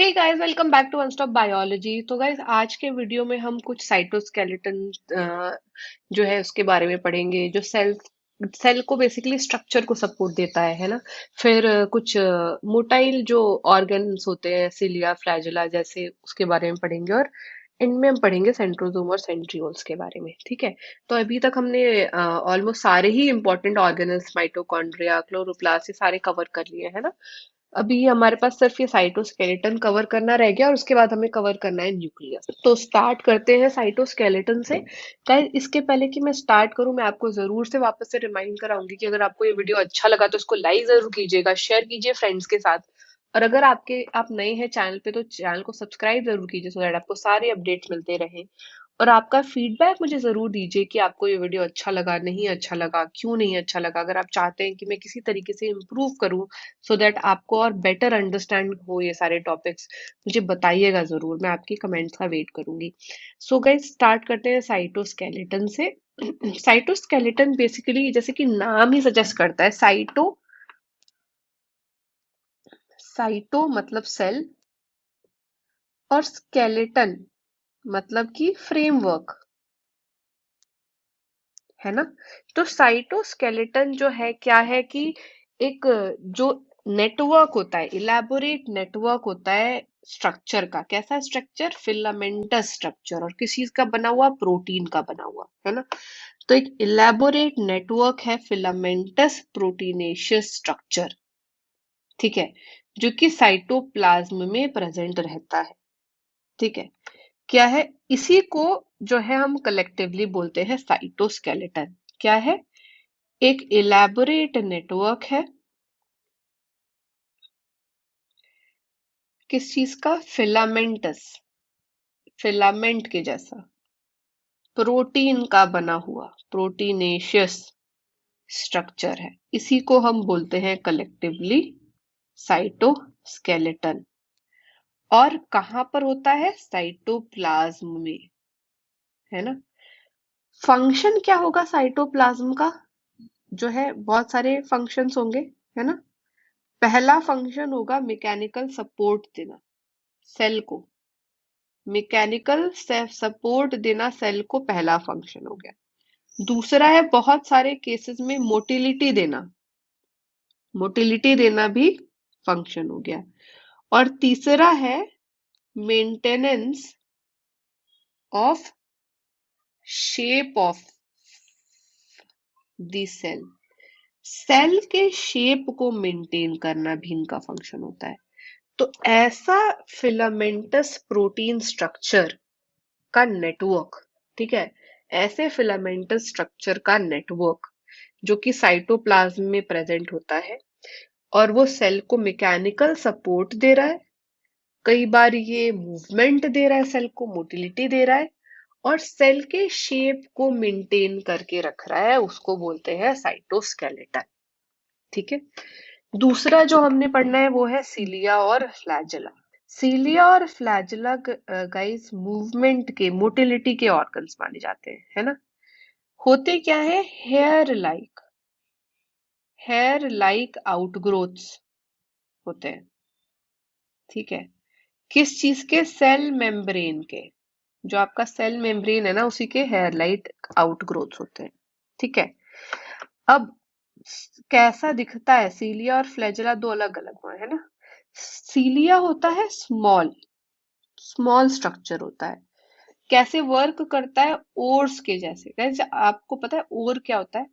Hey guys, welcome back to One Stop Biology. तो guys, आज के वीडियो में हम कुछ साइटोस्केलेटन जो है उसके बारे में पढ़ेंगे, जो सेल को बेसिकली स्ट्रक्चर को सपोर्ट देता है ना। फिर कुछ मोटाइल जो ऑर्गन्स होते हैं, सिलिया फ्लैजिला जैसे, उसके बारे में पढ़ेंगे। और इनमें हम पढ़ेंगे सेंट्रोसोम और सेंट्रियोल्स के बारे में। ठीक है। तो अभी तक हमने ऑलमोस्ट सारे ही इंपॉर्टेंट ऑर्गेनल्स, माइटोकॉन्ड्रिया, क्लोरोप्लास्ट, ये सारे कवर कर लिए है ना। अभी हमारे पास सिर्फ ये साइटोस्केलेटन कवर करना रह गया, और उसके बाद हमें कवर करना है न्यूक्लियस। तो स्टार्ट करते हैं साइटोस्केलेटन से। गाइस, इसके पहले कि मैं स्टार्ट करूं, मैं आपको जरूर से वापस से रिमाइंड कराऊंगी कि अगर आपको ये वीडियो अच्छा लगा तो इसको लाइक जरूर कीजिएगा, शेयर कीजिए फ्रेंड्स के साथ। और अगर आप नए हैं चैनल पे तो चैनल को सब्सक्राइब जरूर कीजिए, सो दैट आपको सारे अपडेट्स मिलते रहें। और आपका फीडबैक मुझे जरूर दीजिए कि आपको ये वीडियो अच्छा लगा, नहीं अच्छा लगा, क्यों नहीं अच्छा लगा। अगर आप चाहते हैं कि मैं किसी तरीके से इम्प्रूव करूं, सो दैट आपको और बेटर अंडरस्टैंड हो ये सारे टॉपिक्स, मुझे बताइएगा जरूर। मैं आपकी कमेंट्स का वेट करूंगी। सो गाइस, स्टार्ट करते हैं साइटोस्केलेटन से। साइटोस्केलेटन बेसिकली, जैसे कि नाम ही सजेस्ट करता है, साइटो मतलब सेल, और स्केलेटन मतलब कि फ्रेमवर्क, है ना। तो साइटोस्केलेटन जो है, क्या है कि एक जो नेटवर्क होता है, इलेबोरेट नेटवर्क होता है स्ट्रक्चर का। कैसा स्ट्रक्चर? Filamentous structure. और किस चीज का बना हुआ? प्रोटीन का बना हुआ, है ना। तो एक इलेबोरेट नेटवर्क है फिलामेंटस प्रोटीनेशियस स्ट्रक्चर। ठीक है। जो कि साइटोप्लाज्म में प्रेजेंट रहता है। ठीक है। क्या है? इसी को जो है हम कलेक्टिवली बोलते हैं साइटोस्केलेटन। क्या है? एक इलेबोरेट नेटवर्क है। किस चीज का? फिलामेंटस, फिलामेंट के जैसा, प्रोटीन का बना हुआ, प्रोटीनेशियस स्ट्रक्चर है। इसी को हम बोलते हैं कलेक्टिवली साइटोस्केलेटन। और कहाँ पर होता है? साइटोप्लाज्म में, है ना। फंक्शन क्या होगा साइटोप्लाज्म का? जो है, बहुत सारे फंक्शंस होंगे, है ना। पहला फंक्शन होगा मैकेनिकल सपोर्ट देना सेल को। मैकेनिकल सपोर्ट देना सेल को पहला फंक्शन हो गया। दूसरा है, बहुत सारे केसेस में मोटिलिटी देना। मोटिलिटी देना भी फंक्शन हो गया। और तीसरा है maintenance of shape of the cell. Cell के शेप को मेंटेन करना भी इनका फंक्शन होता है। तो ऐसा फिलामेंटस प्रोटीन स्ट्रक्चर का नेटवर्क, ठीक है, ऐसे फिलामेंटस स्ट्रक्चर का नेटवर्क जो कि साइटोप्लाज्म में प्रेजेंट होता है, और वो सेल को मैकेनिकल सपोर्ट दे रहा है। कई बार ये मूवमेंट दे रहा है, सेल को मोटिलिटी दे रहा है, और सेल के शेप को मेंटेन करके रख रहा है, उसको बोलते हैं साइटोस्केलेटन। ठीक है। दूसरा जो हमने पढ़ना है वो है सीलिया और फ्लैजेला। सीलिया और फ्लैजेला गाइस मूवमेंट के, मोटिलिटी के ऑर्गन्स माने जाते हैं, है ना। होते क्या है? हेयर लाइक आउटग्रोथ्स होते हैं। ठीक है। किस चीज के? सेल मेम्ब्रेन के। जो आपका सेल मेम्ब्रेन है ना, उसी के हेयर लाइट आउटग्रोथ्स होते हैं। ठीक है। अब कैसा दिखता है? सीलिया और फ्लैजेला दो अलग अलग हुआ है ना। सीलिया होता है स्मॉल, स्मॉल स्ट्रक्चर होता है। कैसे वर्क करता है? ओर्स के जैसे। गाइस, आपको पता है ओर क्या होता है?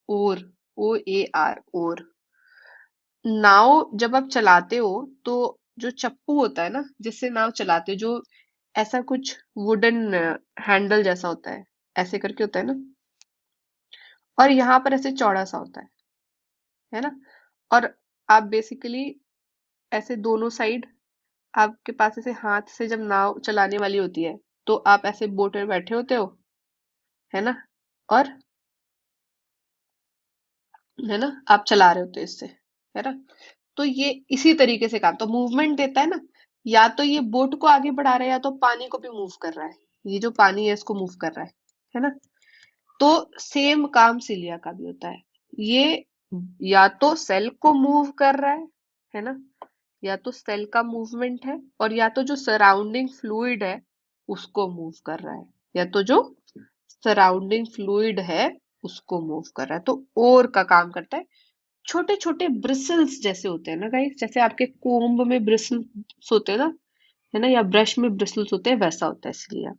ओर, OAR, ओर। नाव जब आप चलाते हो तो जो चप्पू होता है ना, जिससे नाव चलाते हो, जो ऐसा कुछ वुडन हैंडल जैसा होता है, ऐसे करके होता है ना, और यहाँ पर ऐसे चौड़ा सा होता है ना। और आप बेसिकली ऐसे दोनों साइड, आपके पास ऐसे हाथ से जब नाव चलाने वाली होती है, तो आप ऐसे बोट में बैठे होते हो, है ना। और, है ना, आप चला रहे होते हो इससे, है ना। तो ये इसी तरीके से काम, तो मूवमेंट देता है ना। या तो ये बोट को आगे बढ़ा रहा है, या तो पानी को भी मूव कर रहा है। ये जो पानी है इसको मूव कर रहा है ना। तो सेम काम सिलिया का भी होता है। ये या तो सेल को मूव कर रहा है ना, या तो सेल का मूवमेंट है और या तो जो सराउंडिंग फ्लूइड है उसको मूव कर रहा है, या तो जो सराउंडिंग फ्लूइड है उसको मूव कर रहा है। तो ओर का काम करता है, छोटे छोटे ब्रिसल्स जैसे होते हैं ना गाइस, जैसे आपके कोम्ब में ब्रिसल्स होते हैं ना, है ना, या ब्रश में ब्रिसल्स होते हैं, वैसा होता है इसलिए।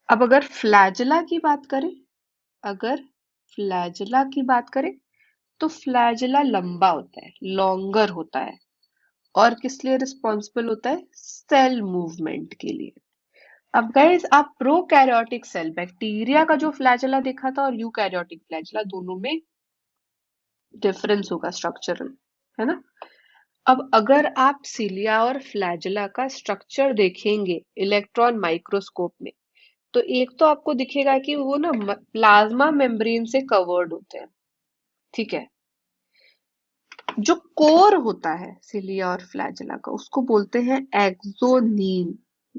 अब अगर फ्लैजिला की बात करें, अगर फ्लैजिला की बात करें तो फ्लैजिला लंबा होता है, लॉन्गर होता है, और किस लिए रिस्पॉन्सिबल होता है? सेल मूवमेंट के लिए। अब गाइस आप प्रोकैरियोटिक सेल, बैक्टीरिया का जो फ्लैजिला देखा था और यूकैरियोटिक फ्लैजिला, दोनों में डिफरेंस होगा स्ट्रक्चरल, है ना। अब अगर आप सिलिया और फ्लैजिला का स्ट्रक्चर देखेंगे इलेक्ट्रॉन माइक्रोस्कोप में, तो एक तो आपको दिखेगा कि वो ना प्लाज्मा मेम्ब्रेन से कवर्ड होते हैं, ठीक है। जो कोर होता है सिलिया और फ्लैजिला का, उसको बोलते हैं एक्सोनीम।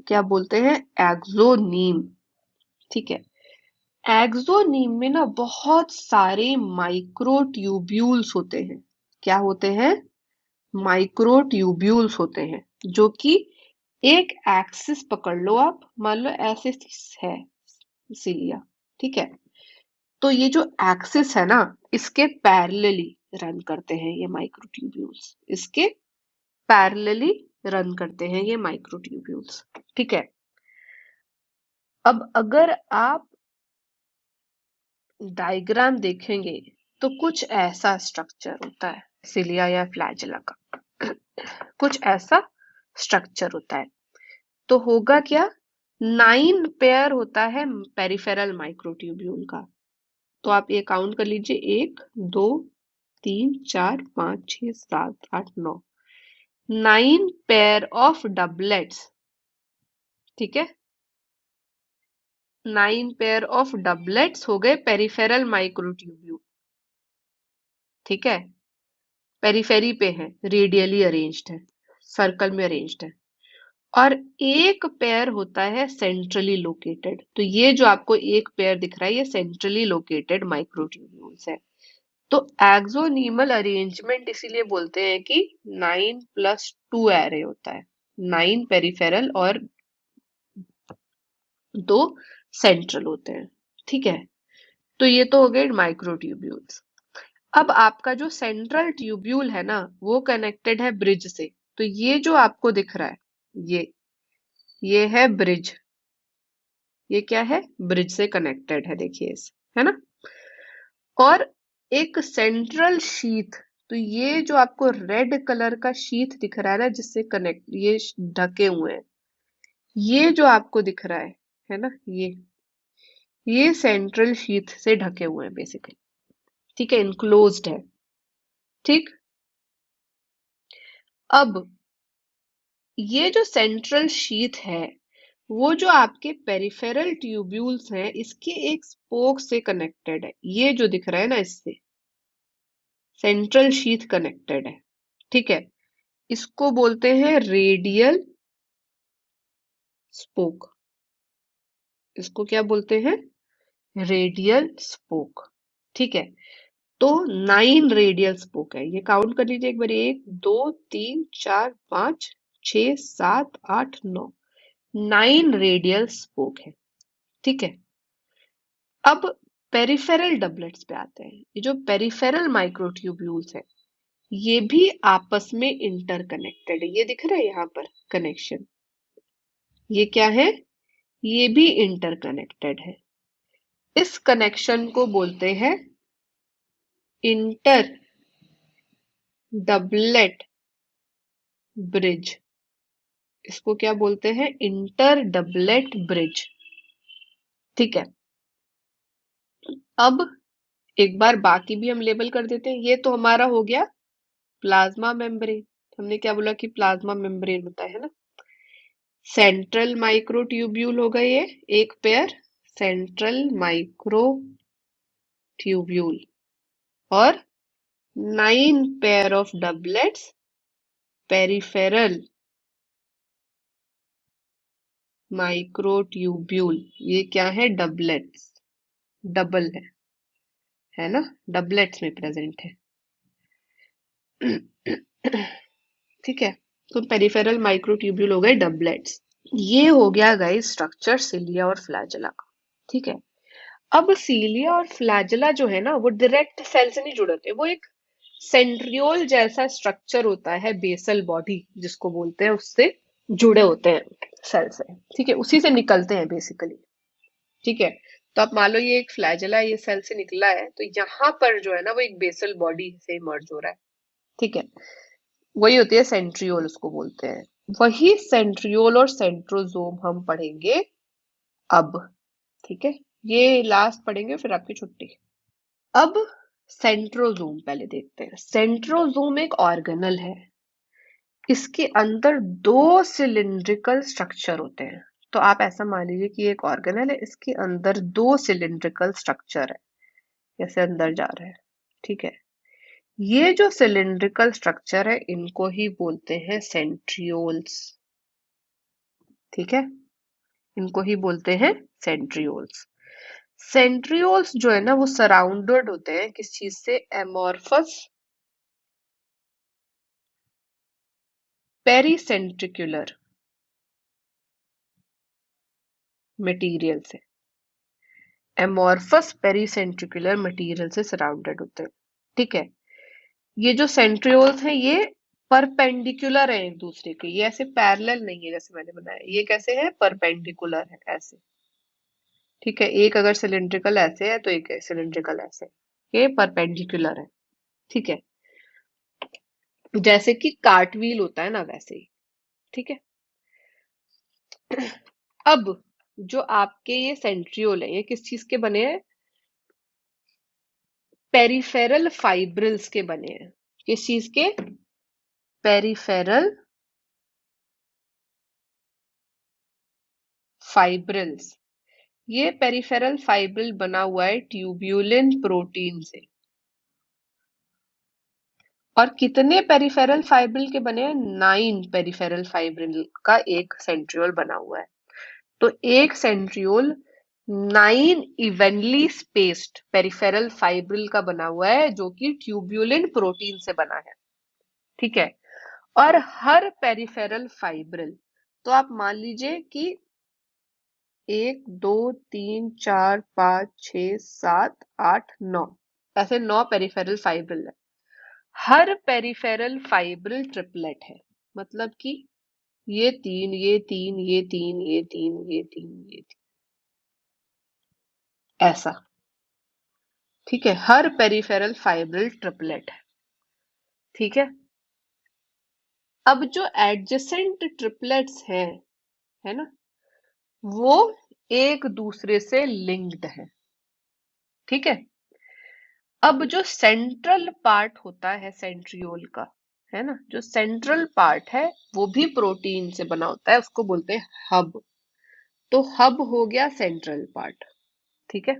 क्या बोलते हैं? एक्सोनीम, ठीक है। एक्सोनीम में ना बहुत सारे माइक्रोट्यूब्यूल्स होते हैं। क्या होते हैं? माइक्रोट्यूब्यूल्स होते हैं, जो कि एक एक्सिस पकड़ लो आप, मान लो ऐसे है सिलिया, ठीक है। तो ये जो एक्सिस है ना, इसके पैरेलली रन करते हैं ये माइक्रोट्यूब्यूल्स, इसके पैरेलली रन करते हैं ये माइक्रोट्यूब्यूल्स, ठीक है। अब अगर आप डायग्राम देखेंगे तो कुछ ऐसा स्ट्रक्चर होता है सिलिया या फ्लैजिला का, कुछ ऐसा स्ट्रक्चर होता है। तो होगा क्या? 9 पेयर होता है पेरिफेरल माइक्रोट्यूब्यूल का। तो आप ये काउंट कर लीजिए, 1 2 3 4 5 6 7 8 9, 9 पेयर ऑफ डबलेट्स, ठीक है। 9 पेयर ऑफ डबलेट्स हो गए पेरिफेरल माइक्रोट्यूब्यूल, ठीक है। पेरिफेरी पे है, रेडियली अरेंज्ड है, सर्कल में अरेंज्ड है। और एक पेयर होता है सेंट्रली लोकेटेड। तो ये जो आपको एक पेयर दिख रहा है, ये सेंट्रली लोकेटेड माइक्रोट्यूब्यूल्स है। तो एक्सोनीमल अरेंजमेंट इसीलिए बोलते हैं कि 9+2 एरे होता है, 9 पेरिफेरल और 2 सेंट्रल होते हैं, ठीक है। तो ये तो हो गए माइक्रोट्यूब्यूल्स। अब आपका जो सेंट्रल ट्यूब्यूल है ना, वो कनेक्टेड है ब्रिज से। तो ये जो आपको दिख रहा है, ये है ब्रिज। ये क्या है? ब्रिज से कनेक्टेड है, देखिए इस, है ना। और एक सेंट्रल शीथ, तो ये जो आपको रेड कलर का शीथ दिख रहा है ना, जिससे कनेक्ट ये ढके हुए हैं, ये जो आपको दिख रहा है ना, ये सेंट्रल शीथ से ढके हुए हैं बेसिकली, ठीक है, इनक्लोज्ड है, ठीक। अब ये जो सेंट्रल शीथ है, वो जो आपके पेरिफेरल ट्यूब्यूल्स हैं, इसके एक स्पोक से कनेक्टेड है। ये जो दिख रहा है ना, इससे सेंट्रल शीथ कनेक्टेड है, ठीक है। इसको बोलते हैं रेडियल स्पोक। इसको क्या बोलते हैं? रेडियल स्पोक, ठीक है। तो 9 रेडियल स्पोक है, ये काउंट कर लीजिए एक बार, 1 2 3 4 5 6 7 8 9, 9 रेडियल स्पोक है, ठीक है। अब पेरिफेरल डबलेट्स पे आते हैं। ये जो पेरिफेरल माइक्रोट्यूब्यूल्स है, ये भी आपस में इंटरकनेक्टेड है। ये दिख रहा है यहाँ पर कनेक्शन, ये क्या है? ये भी इंटरकनेक्टेड है। इस कनेक्शन को बोलते हैं इंटर डबलेट ब्रिज। इसको क्या बोलते हैं? इंटर डबलेट ब्रिज, ठीक है। अब एक बार बाकी भी हम लेबल कर देते हैं। ये तो हमारा हो गया प्लाज्मा मेम्ब्रेन। हमने क्या बोला कि प्लाज्मा मेम्ब्रेन होता है ना। सेंट्रल माइक्रोट्यूब्यूल हो गए ये एक पेयर, सेंट्रल माइक्रोट्यूब्यूल, और 9 pair of doublets peripheral microtubule. ये क्या है? डबलेट्स, डबल है ना, डबलेट्स में प्रेजेंट है, ठीक है। तो पेरिफेरल माइक्रोट्यूब्यूल हो गए डबलेट्स। ये हो गया गाइस स्ट्रक्चर सिलिया और फ्लैजेला का। ठीक है। अब सीलिया और फ्लैजेला जो है ना वो डायरेक्ट सेल से नहीं जुड़े होते, वो एक सेंट्रियोल जैसा स्ट्रक्चर होता है, बेसल बॉडी जिसको बोलते हैं, उससे जुड़े होते हैं सेल से। ठीक है, उसी से निकलते हैं बेसिकली। ठीक है। तो आप मान लो ये एक फ्लैजेला ये सेल से निकला है, तो यहाँ पर जो है ना वो एक बेसल बॉडी से मर्ज हो रहा है। ठीक है। वही होती है सेंट्रियोल, उसको बोलते हैं। वही सेंट्रियोल और सेंट्रोजोम हम पढ़ेंगे अब। ठीक है। ये लास्ट पढ़ेंगे फिर आपकी छुट्टी। अब सेंट्रोजोम पहले देखते हैं। सेंट्रोजोम एक ऑर्गेनल है। इसके अंदर दो सिलिंड्रिकल स्ट्रक्चर होते हैं। तो आप ऐसा मान लीजिए कि एक ऑर्गेनल है, इसके अंदर दो सिलिंड्रिकल स्ट्रक्चर है, जैसे अंदर जा रहे हैं। ठीक है। ये जो सिलिंड्रिकल स्ट्रक्चर है इनको ही बोलते हैं सेंट्रियोल्स। ठीक है। इनको ही बोलते हैं सेंट्रियोल्स। सेंट्रियोल्स जो है ना वो सराउंडेड होते हैं किस चीज से? एमॉर्फस पेरिसेंट्रिकुलर मटेरियल से। एमॉर्फस पेरिसेंट्रिकुलर मटेरियल से सराउंडेड होते हैं। ठीक है। ये जो सेंट्रियोल्स हैं ये परपेंडिकुलर है एक दूसरे के, ये ऐसे पैरेलल नहीं है जैसे मैंने बनाया। ये कैसे है? परपेंडिकुलर है ऐसे। ठीक है। एक अगर सिलिंड्रिकल ऐसे है तो एक सिलिंड्रिकल ऐसे है। ये परपेंडिकुलर है। ठीक है। जैसे कि कार्टव्हील होता है ना वैसे ही। ठीक है। अब जो आपके ये सेंट्रियोल है ये किस चीज के बने हैं? पेरिफेरल फाइब्रिल्स के बने हैं। किस चीज के? Peripheral fibrils. ये पेरिफेरल फाइब्रिल बना हुआ है ट्यूब्यूलिन प्रोटीन से। और कितने पेरिफेरल फाइब्रिल के बने हैं? 9 पेरिफेरल फाइब्रिल का एक सेंट्रियोल बना हुआ है। तो एक centriole 9 evenly spaced peripheral fibril का बना हुआ है जो कि ट्यूब्यूलिन प्रोटीन से बना है। ठीक है। और हर पेरिफेरल फाइब्रिल, तो आप मान लीजिए कि 1 2 3 4 5 6 7 8 9, ऐसे 9 पेरिफेरल फाइब्रिल है। हर पेरिफेरल फाइब्रिल ट्रिपलेट है। मतलब कि ये तीन, ये तीन, ये तीन, ये तीन, ये तीन, ये तीन, ऐसा। ठीक है। हर पेरिफेरल फाइब्रिल ट्रिपलेट है। ठीक है। अब जो एडजेसेंट ट्रिपलेट्स हैं, है ना, वो एक दूसरे से लिंक्ड है। ठीक है। अब जो सेंट्रल पार्ट होता है सेंट्रियोल का, है ना, जो सेंट्रल पार्ट है वो भी प्रोटीन से बना होता है, उसको बोलते हैं हब। तो हब हो गया सेंट्रल पार्ट। ठीक है।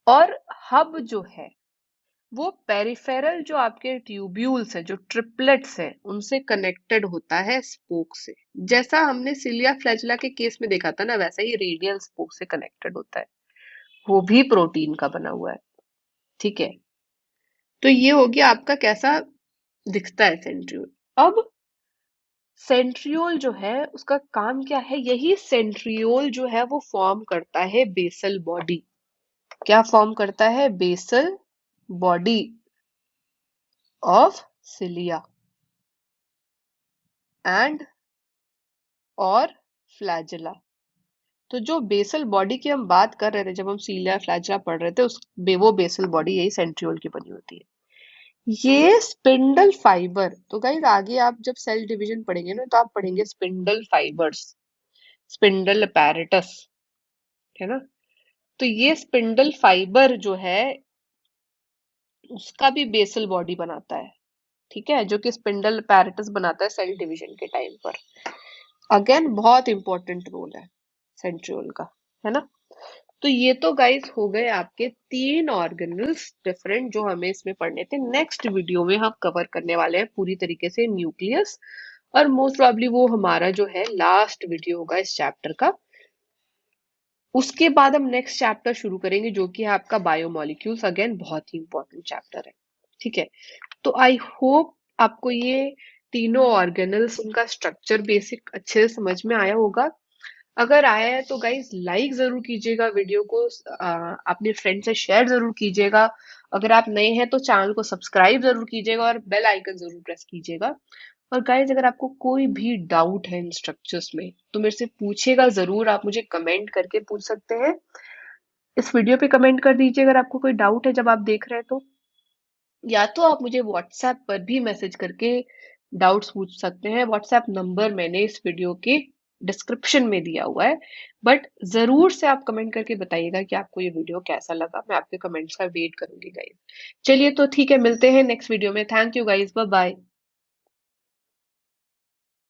और हब जो है वो पेरिफेरल जो आपके ट्यूब्यूल्स है, जो ट्रिपलेट्स है, उनसे कनेक्टेड होता है स्पोक से। जैसा हमने सिलिया फ्लैजेला के केस में देखा था ना, वैसा ही रेडियल स्पोक से कनेक्टेड होता है, वो भी प्रोटीन का बना हुआ है। ठीक है। तो ये हो गया आपका कैसा दिखता है सेंट्रियोल। अब सेंट्रियोल जो है उसका काम क्या है? यही सेंट्रियोल जो है वो फॉर्म करता है बेसल बॉडी। क्या फॉर्म करता है? Basal body of cilia and और फ्लैजेला। तो जो बेसल बॉडी की हम बात कर रहे थे जब हम सीलिया फ्लैजेला पढ़ रहे थे, वो बेसल बॉडी यही सेंट्रियोल की बनी होती है। ये स्पिंडल फाइबर, तो गाइस आगे आप जब सेल डिवीजन पढ़ेंगे ना तो आप पढ़ेंगे स्पिंडल फाइबर्स, स्पिंडल अपैरेटस, है ना। तो ये स्पिंडल फाइबर जो है उसका भी बेसल बॉडी बनाता है। ठीक है। जो कि स्पिंडल अपैरेटस बनाता है सेल डिवीजन के टाइम पर। अगेन बहुत इंपॉर्टेंट रोल है सेंट्रियोल का, है ना। तो ये तो गाइस हो गए आपके 3 ऑर्गेनल्स डिफरेंट जो हमें इसमें पढ़ने थे। नेक्स्ट वीडियो में हम कवर करने वाले हैं पूरी तरीके से न्यूक्लियस, और मोस्ट प्रॉब्ली वो हमारा जो है लास्ट वीडियो होगा इस चैप्टर का। उसके बाद हम नेक्स्ट चैप्टर शुरू करेंगे जो कि है आपका बायोमोलिक्यूल्स। अगेन बहुत ही इंपॉर्टेंट चैप्टर है। ठीक है। तो आई होप आपको ये तीनों ऑर्गेनल्स, उनका स्ट्रक्चर बेसिक अच्छे से समझ में आया होगा। अगर आया है तो गाइज लाइक जरूर कीजिएगा वीडियो को, अपने फ्रेंड से शेयर जरूर कीजिएगा। अगर आप नए हैं तो चैनल को सब्सक्राइब जरूर कीजिएगा और बेल आइकन जरूर प्रेस कीजिएगा। और गाइज अगर आपको कोई भी डाउट है इन स्ट्रक्चर्स में तो मेरे से पूछिएगा जरूर, आप मुझे कमेंट करके पूछ सकते हैं। इस वीडियो पे कमेंट कर दीजिए अगर आपको कोई डाउट है जब आप देख रहे हैं तो, या तो आप मुझे व्हाट्सएप पर भी मैसेज करके डाउट्स पूछ सकते हैं। व्हाट्सएप नंबर मैंने इस वीडियो के डिस्क्रिप्शन में दिया हुआ है। बट जरूर से आप कमेंट करके बताइएगा कि आपको ये वीडियो कैसा लगा, मैं आपके कमेंट्स का वेट करूंगी गाइज। चलिए तो ठीक है, मिलते हैं नेक्स्ट वीडियो में। Thank you guys, bye bye.